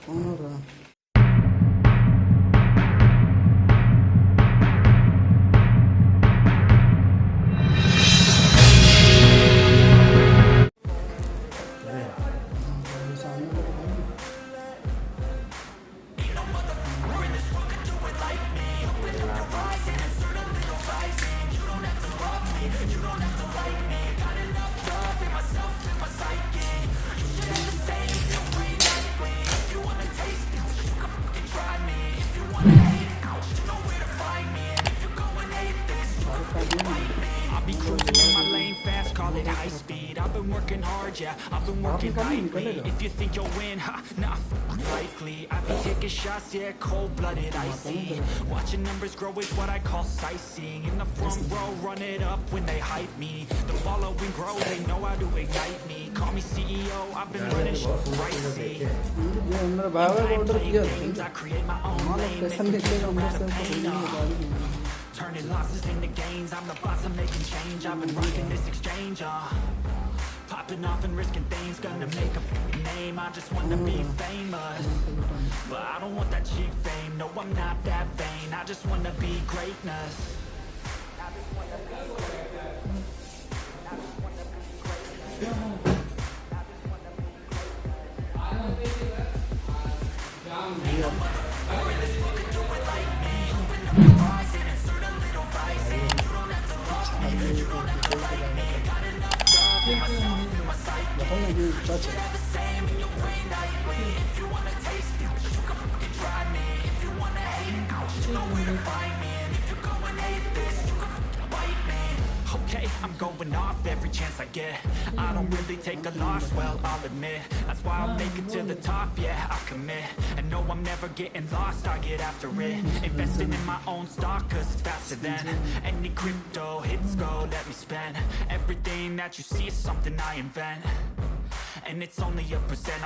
అవునరా I'll be cruising in my lane fast, call it high speed. I've been working hard, yeah, I've been working nightly. If you think you'll win, ha, nah, likely. I be taking shots, yeah, cold-blooded, icy. Watching numbers grow is what I call sightseeing. In the front row, run it up when they hype me. The following grow, they know how to ignite me. Call me CEO, I've been running shit pricey. I create my own lane, making shit out of pain. Turning losses into gains, I'm the boss, I'm making change. I've been rocking this exchange, popping off and risking things, gonna make a name. I just wanna be famous, but I don't want that cheap fame. No, I'm not that vain, I just wanna be greatness. I just wanna be greatness. I just wanna be greatness. I just wanna be greatness. Ain't no motherfucker in this world can do it like me. Open up your eyes and insert a little rising. You don't have to love me, you don't have to like me. Got enough love in myself, in my psyche. You're the same in your brain nightly. If you wanna taste it, you can fucking try me. If you wanna hate, you know where to find me. And if you're going hate this, you can fucking bite me. Okay, I'm going off every chance I get. I don't really take a loss, well, I'll admit. That's why I'll make it to the top, yeah, I commit. And no, I'm never getting lost, I get after it. Investing in my own stock, cause it's faster than any crypto hits go, let me spend. Everything that you see is something I invent, and it's only a percent.